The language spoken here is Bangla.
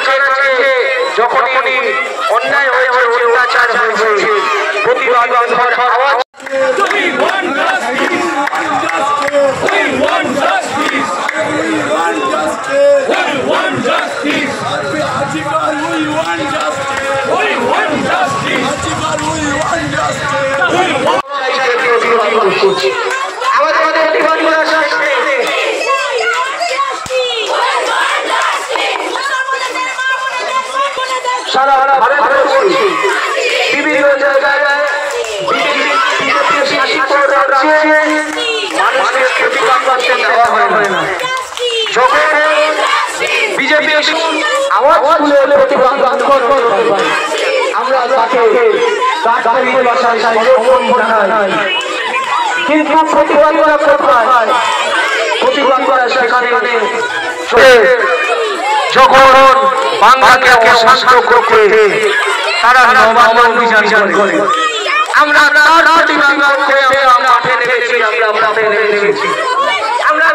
জানাচ্ছে যখনই অন্যায় হয়েছে, অত্যাচার হয়েছে, প্রতিবাদ আওয়াজ সারা ভারতবর্ষে বিভিন্ন জায়গায় মানুষের প্রতিবাদ করতে দেওয়া হয় না। যখন বিজেপি আওয়াজ তুলে প্রতিবাদ আমরা তাকে জানাই, কিন্তু প্রতিবাদ করা কোথায়? প্রতিবাদ করা সেখানে যখন বাংলাকে অশান্ত করতে তারা নবান্ন অভিযান করে, আমরা তার প্রতিবাদ করে আমরা মাঠে নেমেছি। আমরা